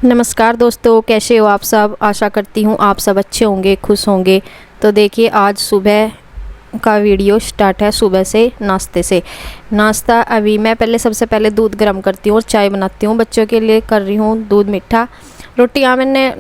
नमस्कार दोस्तों, कैसे हो आप सब। आशा करती हूँ आप सब अच्छे होंगे, खुश होंगे। तो देखिए, आज सुबह का वीडियो स्टार्ट है सुबह से नाश्ते से। नाश्ता अभी मैं सबसे पहले दूध गर्म करती हूँ और चाय बनाती हूँ। बच्चों के लिए कर रही हूँ दूध मीठा। रोटियाँ मैंने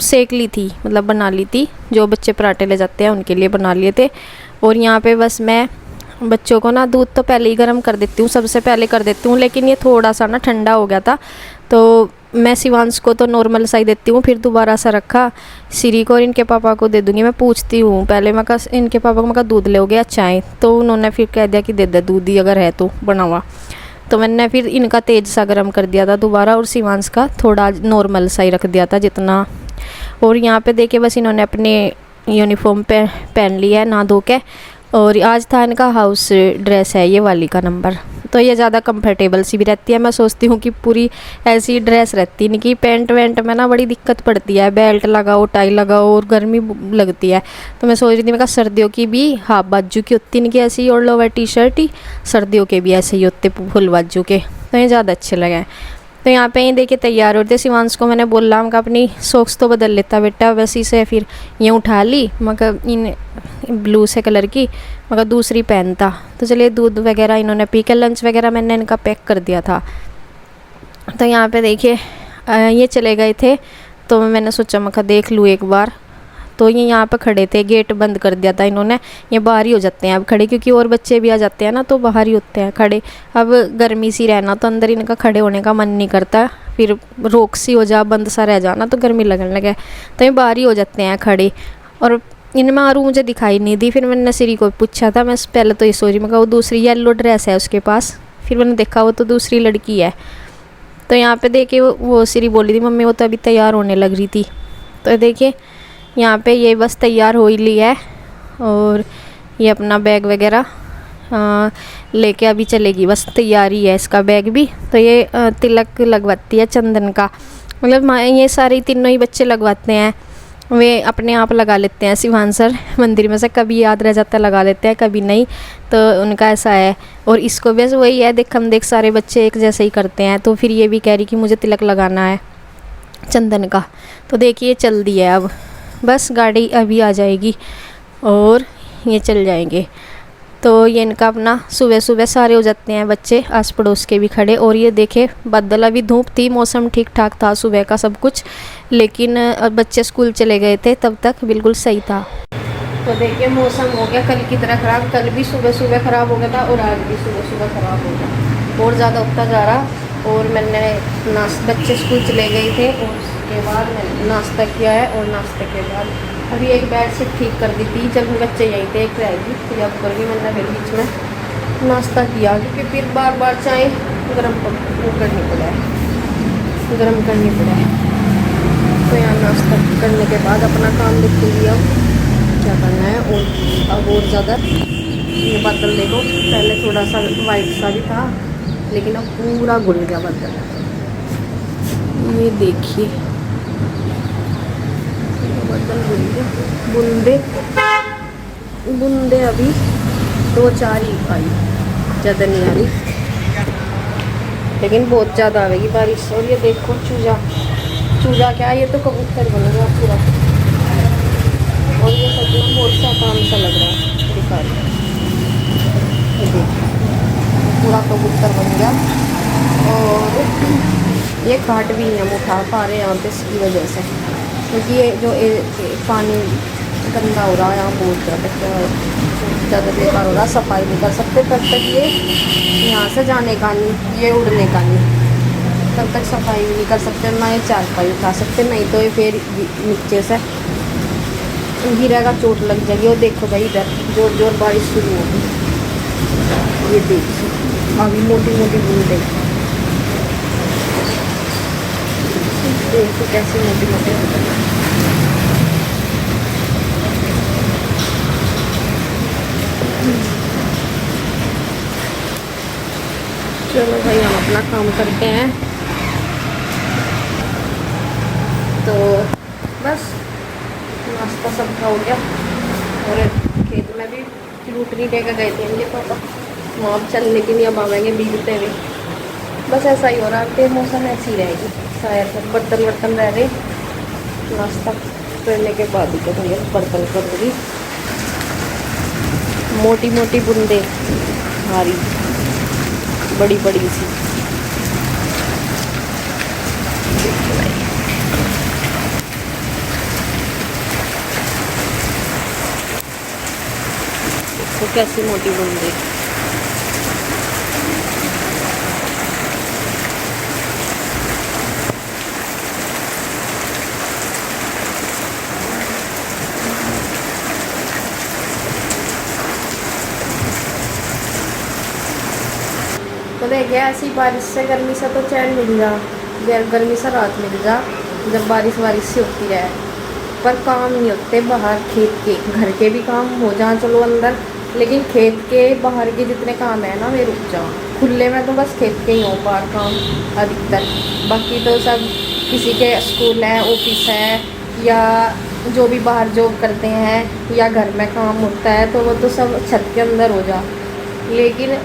सेक ली थी, मतलब बना ली थी। जो बच्चे पराठे ले जाते हैं उनके लिए बना लिए थे। और यहाँ पे बस मैं बच्चों को ना दूध तो पहले ही गर्म कर देती हूँ, सबसे पहले कर देती हूँ। लेकिन ये थोड़ा सा ना ठंडा हो गया था, तो मैं शिवांश को तो नॉर्मल सा ही देती हूँ। फिर दोबारा सा रखा सिरी को और इनके पापा को दे दूँगी। मैं पूछती हूँ पहले, मैं कहा इनके पापा को, मैं कहा दूध ले गया चाय, तो उन्होंने फिर कह दिया कि दे दे दूध ही अगर है तो बना हुआ। तो मैंने फिर इनका तेज़ सा गर्म कर दिया था दोबारा, और शिवांश का थोड़ा नॉर्मल सा ही रख दिया था जितना। और यहाँ पे देखिए, बस इन्होंने अपने यूनिफॉर्म पहन लिया है नहा धो के। और आज था इनका हाउस ड्रेस है ये वाली का नंबर, तो ये ज़्यादा कंफर्टेबल सी भी रहती है। मैं सोचती हूँ कि पूरी ऐसी ड्रेस रहती है, इनकी पैंट वैंट में ना बड़ी दिक्कत पड़ती है, बेल्ट लगाओ टाई लगाओ और गर्मी लगती है। तो मैं सोच रही थी, मैं कहा सर्दियों की भी हाफ बाजू की होती इनकी ऐसी ही, और लोअर टी शर्ट ही, सर्दियों के भी ऐसे ही होते फुल बाजू के, तो ये ज़्यादा अच्छे लगे। तो यहाँ पे ही देखिए तैयार होते। शिवांश को मैंने बोला, मैं अपनी सॉक्स तो बदल लेता बेटा, वैसी से फिर ये उठा ली, मगर इन ब्लू से कलर की, मगर दूसरी पहनता। तो चलिए दूध वगैरह इन्होंने पी के, लंच वगैरह मैंने इनका पैक कर दिया था। तो यहाँ पे देखिए ये चले गए थे, तो मैंने सोचा मैं देख लूँ एक बार। तो ये यहाँ पे खड़े थे, गेट बंद कर दिया था इन्होंने। ये बाहर ही हो जाते हैं अब खड़े, क्योंकि और बच्चे भी आ जाते हैं ना, तो बाहर ही होते हैं खड़े। अब गर्मी सी रहना, तो अंदर इनका खड़े होने का मन नहीं करता। फिर रोक सी हो जा, बंद सा रह जाना, तो गर्मी लगने लगे, तो ये बाहर ही हो जाते हैं खड़े। और इनमें आरू मुझे दिखाई नहीं दी। फिर मैंने सिरी को पूछा था, मैं पहले तो ये सोच रही, मैं वो दूसरी येलो ड्रेस है उसके पास। फिर मैंने देखा वो तो दूसरी लड़की है। तो यहाँ पे देखिए वो सिरी बोली थी, मम्मी वो तो अभी तैयार होने लग रही थी। तो देखिए यहाँ पे ये बस तैयार हो ही ली है, और ये अपना बैग वगैरह लेके अभी चलेगी, बस तैयारी है इसका बैग भी। तो ये तिलक लगवाती है चंदन का, मतलब ये सारे तीनों ही बच्चे लगवाते हैं। वे अपने आप लगा लेते हैं, शिवान सर मंदिर में से कभी याद रह जाता है लगा लेते हैं, कभी नहीं, तो उनका ऐसा है। और इसको बस वही है, देख सारे बच्चे एक जैसे ही करते हैं। तो फिर ये भी कह रही कि मुझे तिलक लगाना है चंदन का। तो देखिए चल दी है, अब बस गाड़ी अभी आ जाएगी और ये चल जाएंगे। तो ये इनका अपना सुबह सुबह सारे हो जाते हैं बच्चे, आस पड़ोस के भी खड़े। और ये देखे बादल, अभी धूप थी, मौसम ठीक ठाक था सुबह का सब कुछ, लेकिन बच्चे स्कूल चले गए थे तब तक बिल्कुल सही था। तो देखिए मौसम हो गया कल की तरह ख़राब। कल भी सुबह सुबह ख़राब हो गया था, और आज भी सुबह सुबह ख़राब हो गया, और ज़्यादा उठता जा रहा। और मैंने बच्चे स्कूल चले गए थे, और उसके बाद मैंने नाश्ता किया है। और नाश्ते के बाद अभी एक बेड शीट ठीक कर दी थी, जब बच्चे यहीं थे, एक रहेगी फिर अब करके मैंने फिर बीच में नाश्ता किया, क्योंकि फिर बार बार चाय गर्म करनी पड़ा है, गर्म करनी पड़ा है। तो यहाँ नाश्ता करने के बाद अपना काम देखूँगी अब क्या करना है। और अब और ज़्यादा ये बादल देखो, पहले थोड़ा सा वाइट सा भी था, लेकिन अब पूरा घुल गया बादल। ये देखिए बादल घुल गया, बूंदे बूंदे अभी 2-4 ही आई, ज़्यादा नहीं आ रही, लेकिन बहुत ज़्यादा आएगी बारिश। और ये देखो चूजा, चूजा क्या है, ये तो कबूतर बन गया पूरा। और ये सच में बहुत सा काम सा लग रहा है, दिखा रही ये देखो पूरा कबूतर बन गया। और ये घाट भी हम उठा पा रहे हैं यहाँ पे इसकी वजह से, क्योंकि ये जो पानी गंदा हो रहा है यहाँ, बहुत ज़्यादा बेकार हो रहा, सफाई नहीं कर सकते तब तक ये यहाँ से जाने का नहीं, ये उड़ने का नहीं, तब तक सफाई भी नहीं कर सकते, ना ये चारपाई उठा सकते, नहीं तो ये फिर नीचे से गिरेगा, चोट लग जाएगी। और देखो भाई इधर जोर जोर बारिश शुरू होगी, ये देखिए अभी मोटी मोटी बूंदें, देखो कैसे मोटी मोटी बूंदें। चलो भाई हम अपना काम करते हैं। तो बस नाश्ता सबका हो गया, और खेत में भी रोटनी लेकर गए थे इनके पापा, वहाँ चलने के लिए अब आवेंगे बीगते हुए। बस ऐसा ही हो रहा है, मौसम ऐसी रहेगी शायद। बर्तन वर्तन रह रहे, नाश्ता करने के बाद ही करूँगी, बर्तन करूँगी। मोटी मोटी बूंदे, भारी बड़ी बड़ी सी। देखो कैसी मोटी बूंदे। तो देखिए ऐसी बारिश से, गर्मी से तो चैन मिल जा, गर्मी से राहत मिल जा जब बारिश से होती है। पर काम नहीं होते बाहर, खेत के, घर के भी काम हो जाए चलो अंदर, लेकिन खेत के बाहर के जितने काम है ना वे रुक जाओ। खुले में तो बस खेत के ही हो बाहर काम अधिकतर, बाकी तो सब किसी के स्कूल है, ऑफिस है, या जो भी बाहर जॉब करते हैं या घर में काम होता है तो वो तो सब छत के अंदर हो जा, लेकिन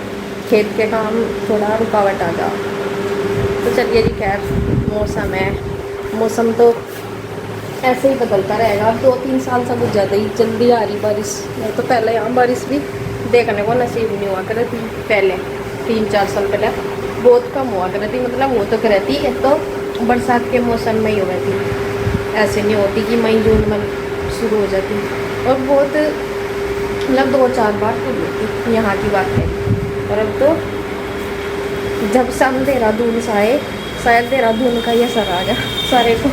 खेत के काम थोड़ा रुकावट आ जा। तो चलिए जी, खैर मौसम है, मौसम तो ऐसे ही बदलता रहेगा। अब 2-3 साल से कुछ ज़्यादा ही जल्दी आ रही बारिश। नहीं तो पहले यहाँ बारिश भी देखने को नसीब नहीं हुआ कर थी, पहले 3-4 साल पहले बहुत कम हुआ कर थी। मतलब वो तो कर थी, एक तो बरसात के मौसम में ही हो थी, ऐसे नहीं होती कि मई जून में शुरू हो जाती। और बहुत मतलब 2-4 बार तो होती यहाँ की बात है। और अब तो जब से हम देहरादून से आए, शायद देहरादून का ही असर आ गया सारे को।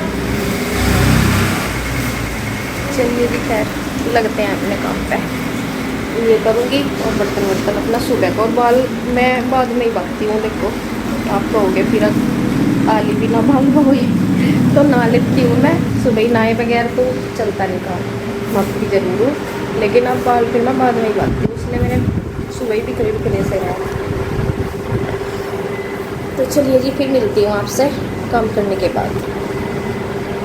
चलिए जी, खैर लगते हैं अपने काम पे। ये करूँगी और बर्तन वर्तन अपना सुबह को, और बाल मैं बाद में ही बांधती हूँ। देखो आप कहोगे फिर आली भी ना बाल होगी, तो नहा लेती हूँ मैं। सुबह ही नहाए बगैर तो चलता नहीं काम, माफी ज़रूर हूँ, लेकिन अब बाल फिर मैं बाद में ही बांधती हूँ। इसलिए मैंने सुबह ही भी करीब किले से रहा। तो चलिए जी, फिर मिलती हूँ आपसे काम करने के बाद।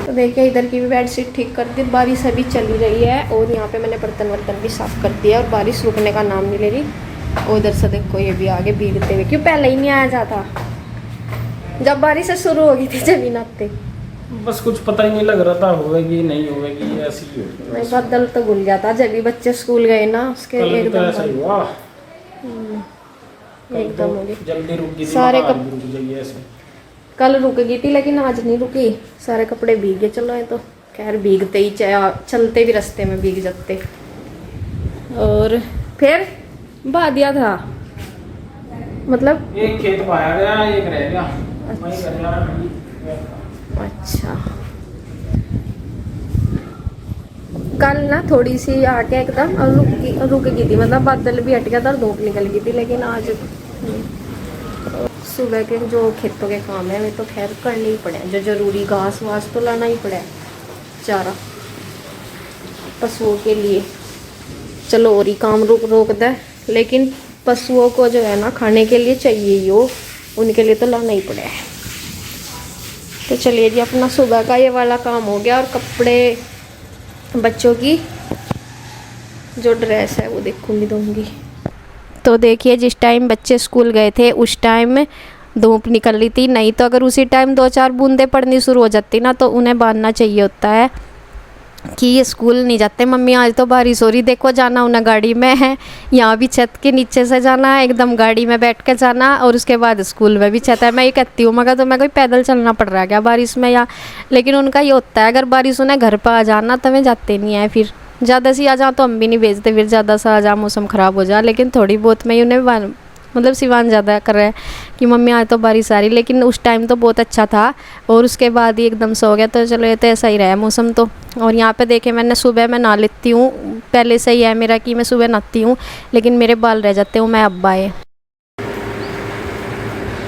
तो देखिए इधर की भी बेडशीट ठीक कर दी, बारिश अभी चली रही है, और यहाँ पे मैंने बर्तन वर्तन भी साफ़ कर दिया, और बारिश रुकने का नाम नहीं ले रही। और उधर से देखो ये भी आगे भीगते हुए, क्यों पहले ही नहीं आया जाता, जब बारिश शुरू हो गई थी जब आते। बस कुछ पता ही नहीं लग रहा था होगी नहीं होगी, ऐसी ही होगी। बादल तो घुल जाता जब भी बच्चे स्कूल गए ना, उसके एकदम ऐसा ही हुआ, एकदम हो गई, जल्दी रुक गई, सारे रुक गई ऐसे। कल रुक गई थी लेकिन आज नहीं रुकी, सारे कपड़े भीग गए। चलो ये तो खैर भीगते ही, चाहे चलते भी रास्ते में भीग जाते। और फिर बहा दिया था, मतलब एक खेत पाया गया, एक रह गया। अच्छा, कल ना थोड़ी सी आके एकदम रुक गई थी, मतलब बादल भी हट गया था और धूप निकल गई थी। लेकिन आज सुबह के जो खेतों के काम है वे तो खैर करने ही पड़े, जो जरूरी घास वास तो लाना ही पड़ा, चारा पशुओं के लिए। चलो और ही काम रोक दे, लेकिन पशुओं को जो है ना खाने के लिए चाहिए ही हो, उनके लिए तो लाना ही पड़ा है। तो चलिए जी, अपना सुबह का ये वाला काम हो गया, और कपड़े बच्चों की जो ड्रेस है वो देखूंगी दूंगी। तो देखिए जिस टाइम बच्चे स्कूल गए थे उस टाइम धूप निकल रही थी, नहीं तो अगर उसी टाइम 2-4 बूंदें पड़नी शुरू हो जाती ना तो उन्हें बांधना चाहिए होता है कि ये स्कूल नहीं जाते, मम्मी आज तो बारिश हो रही, देखो जाना उन्हें गाड़ी में है, यहाँ भी छत के नीचे से जाना है, एकदम गाड़ी में बैठ कर जाना, और उसके बाद स्कूल में भी छत है। मैं ये कहती हूँ मगर तो मैं कोई पैदल चलना पड़ रहा है क्या बारिश में, या लेकिन उनका ये होता है अगर बारिश उन्हें घर पर आ जाना तो वे जाते नहीं है। फिर ज़्यादा सी आ जाओ तो हम भी नहीं भेजते, फिर ज़्यादा सा आ जाओ मौसम ख़राब हो जाए, लेकिन थोड़ी बहुत मैं उन्हें मतलब सिवान ज़्यादा कर रहा है कि मम्मी आज तो बारिश आ रही, लेकिन उस टाइम तो बहुत अच्छा था, और उसके बाद ही एकदम से हो गया। तो चलो ये तो ऐसा ही रहा मौसम तो। और यहाँ पे देखे मैंने सुबह मैं नहा लेती हूँ, पहले से ही है मेरा कि मैं सुबह नहाती हूँ, लेकिन मेरे बाल रह जाते हूँ मैं अब आए।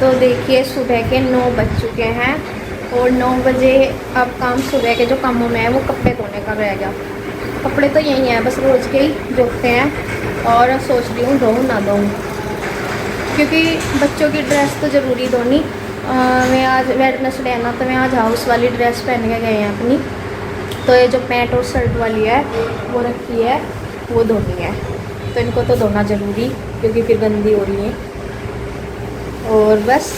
तो देखिए सुबह के 9 बज चुके हैं, और 9 बजे अब काम सुबह के जो कामों में है वो कपड़े धोने का रह गया। कपड़े तो यही हैं, बस रोज़ के ही धोते हैं, और सोच रही हूँ धोऊँ ना धोऊँ, क्योंकि बच्चों की ड्रेस तो ज़रूरी धोनी। मैं आज वेडनेसडे है ना, तो मैं आज हाउस वाली ड्रेस पहन के गए हैं अपनी, तो ये जो पैंट और शर्ट वाली है वो रखी है, वो धोनी है, तो इनको तो धोना ज़रूरी क्योंकि फिर गंदी हो रही है। और बस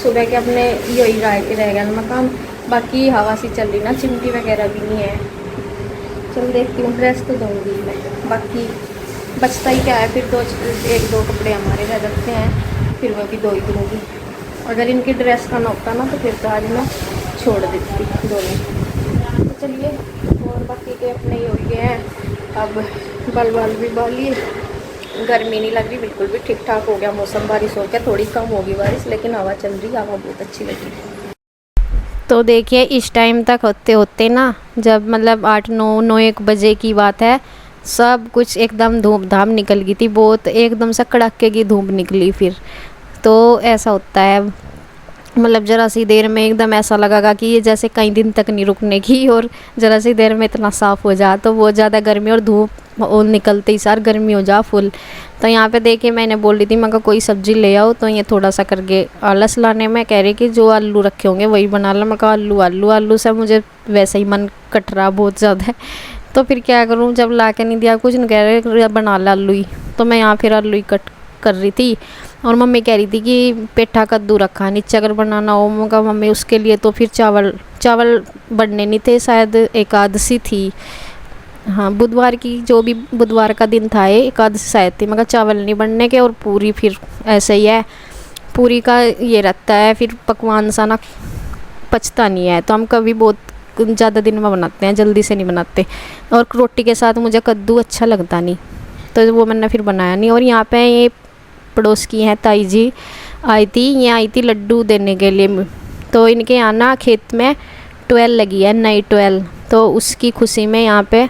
सुबह के अपने यही रह गया मकान, बाकी हवा सी चल रही ना, चिमटी वगैरह भी नहीं है। चल देखती हूँ, ड्रेस तो दूँगी मैं, बाकी बचता ही क्या है, फिर एक दो कपड़े हमारे रह जाते हैं, फिर वो भी 2 ही दूँगी। अगर इनकी ड्रेस का ना होता ना तो फिर तो आज मैं छोड़ देती दोनों। तो चलिए, और बाकी के अपने ही हो गए हैं। अब बाल भी बाल लिए, गर्मी नहीं लग रही बिल्कुल भी, ठीक ठाक हो गया मौसम। बारिश हो गया, थोड़ी कम होगी बारिश, लेकिन हवा चल रही, हवा बहुत अच्छी लगी। तो देखिए इस टाइम तक होते होते ना, जब मतलब 8-9-1 बजे की बात है, सब कुछ एकदम धूप धाम निकल गई थी, बहुत एकदम से कड़ाके की धूप निकली। फिर तो ऐसा होता है, मतलब ज़रा सी देर में एकदम ऐसा लगेगा कि ये जैसे कई दिन तक नहीं रुकने की, और ज़रा सी देर में इतना साफ़ हो जा तो बहुत ज़्यादा गर्मी, और धूप और निकलते ही सार गर्मी हो जा फुल। तो यहाँ पे देखिए मैंने बोल रही थी मैं कोई सब्ज़ी ले आओ, तो ये थोड़ा सा करके आलस लाने में कह रही कि जो आलू रखे होंगे वही बना लो। मैं कहा आलू से मुझे वैसे ही मन कट रहा बहुत ज़्यादा है, तो फिर क्या करूँ, जब ला के नहीं दिया कुछ नहीं, कह रहे बना ला आलू ही। तो मैं यहाँ फिर आलू ही कट कर रही थी, और मम्मी कह रही थी कि पेठा कद्दू रखा नीचे अगर बनाना हो। मैं कहा मम्मी उसके लिए तो फिर चावल बनने नहीं थे, शायद एकादशी थी, हाँ बुधवार की, जो भी बुधवार का दिन था ये एकादशी शायद थी। मैं कहा चावल नहीं बनने के, और पूरी फिर ऐसे ही है, पूरी का ये रहता है फिर पकवान सा ना पचता नहीं है, तो हम कभी बहुत ज़्यादा दिन में बनाते हैं, जल्दी से नहीं बनाते। और रोटी के साथ मुझे कद्दू अच्छा लगता नहीं, तो वो मैंने फिर बनाया नहीं। और यहाँ पे ये पड़ोस की हैं ताई जी आई थी, ये आई थी लड्डू देने के लिए। तो इनके यहाँ ना खेत में 12 लगी है, नई 12, तो उसकी खुशी में यहाँ पे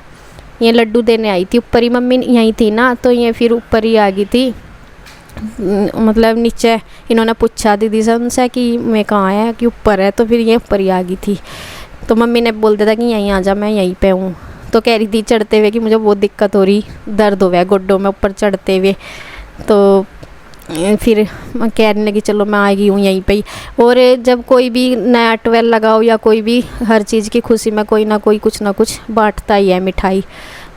ये लड्डू देने आई थी। ऊपर ही मम्मी यहीं थी ना, तो ये फिर ऊपर ही आ गई थी, मतलब नीचे इन्होंने पूछा दीदी से उनसे कि मैं कहाँ है, कि ऊपर है, तो फिर ये ऊपर ही आ गई थी। तो मम्मी ने बोल दिया था कि यहीं आ जा, मैं यहीं पे हूँ। तो कह रही थी चढ़ते हुए कि मुझे बहुत दिक्कत हो रही, दर्द हो गया गोड्डों में ऊपर चढ़ते हुए। तो फिर मैं कहने लगी चलो मैं आ गई हूँ यहीं पे ही। और जब कोई भी नया 12 लगाओ या कोई भी, हर चीज़ की खुशी में कोई ना कोई कुछ ना कुछ बांटता ही है मिठाई।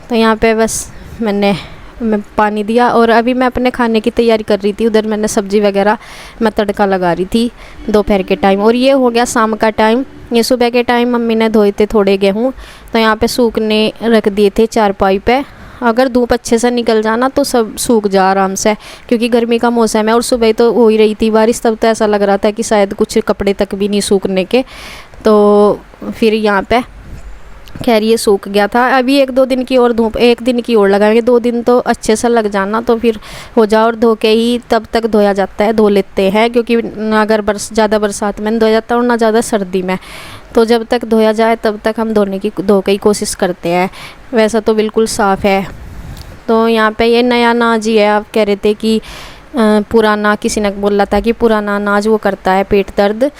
तो यहाँ पे बस मैं पानी दिया, और अभी मैं अपने खाने की तैयारी कर रही थी। उधर मैंने सब्ज़ी वगैरह मैं तड़का लगा रही थी दोपहर के टाइम, और ये हो गया शाम का टाइम। ये सुबह के टाइम मम्मी ने धोए थे थोड़े गेहूँ, तो यहाँ पे सूखने रख दिए थे चारपाई पे। अगर धूप अच्छे से निकल जाना तो सब सूख जा आराम से, क्योंकि गर्मी का मौसम है। और सुबह तो हो ही रही थी बारिश, तब तो ऐसा लग रहा था कि शायद कुछ कपड़े तक भी नहीं सूखने के। तो फिर यहाँ पे खैर ये सूख गया था। अभी 1-2 दिन की और धूप, 1 दिन की और लगाएंगे, 2 दिन तो अच्छे से लग जाना, तो फिर हो जाओ। और धो के ही तब तक धोया जाता है, धो लेते हैं, क्योंकि अगर ज़्यादा बरसात में नहीं धोया जाता और ना ज़्यादा सर्दी में, तो जब तक धोया जाए तब तक हम धो के ही कोशिश करते हैं। वैसा तो बिल्कुल साफ़ है। तो यहाँ पे ये नया अनाज ही है, आप कह रहे थे कि पुराना, किसी ने बोला था कि पुराना अनाज वो करता है पेट दर्द।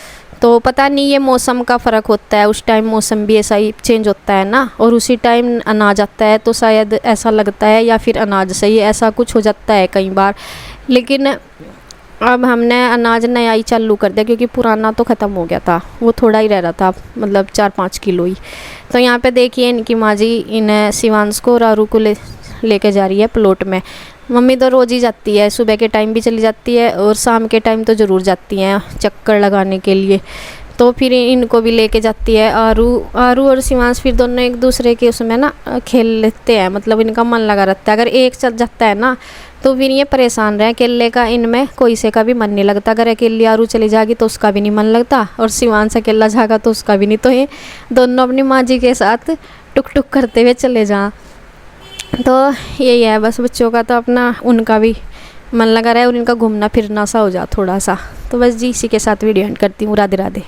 तो पता नहीं ये मौसम का फ़र्क होता है, उस टाइम मौसम भी ऐसा ही चेंज होता है ना, और उसी टाइम अनाज आता है, तो शायद ऐसा लगता है, या फिर अनाज से ही ऐसा कुछ हो जाता है कई बार। लेकिन अब हमने अनाज नया ही चालू कर दिया, क्योंकि पुराना तो ख़त्म हो गया था, वो थोड़ा ही रह रहा था, मतलब 4-5 किलो ही। तो यहाँ पे देखिए इनकी माँ जी इन्हें शिवांश को और आरू को लेके जा रही है प्लॉट में। मम्मी तो रोज़ ही जाती है, सुबह के टाइम भी चली जाती है, और शाम के टाइम तो ज़रूर जाती हैं चक्कर लगाने के लिए। तो फिर इनको भी लेके जाती है। आरू और शिवांश फिर दोनों एक दूसरे के उसमें ना खेल लेते हैं, मतलब इनका मन लगा रहता है। अगर एक चल जाता है ना तो फिर ये परेशान रहे, अकेले का इनमें कोई से का भी मन नहीं लगता। अगर अकेली आरू चली जाएगी तो उसका भी नहीं मन लगता, और शिवांश अकेला जाएगा तो उसका भी नहीं। तो ये दोनों अपनी माँ जी के साथ टुक टुक करते हुए चले जा। तो यही है बस, बच्चों का तो अपना उनका भी मन लगा रहा है, और इनका घूमना फिरना सा हो जा थोड़ा सा। तो बस जी इसी के साथ वीडियो एंड करती हूँ। राधे राधे।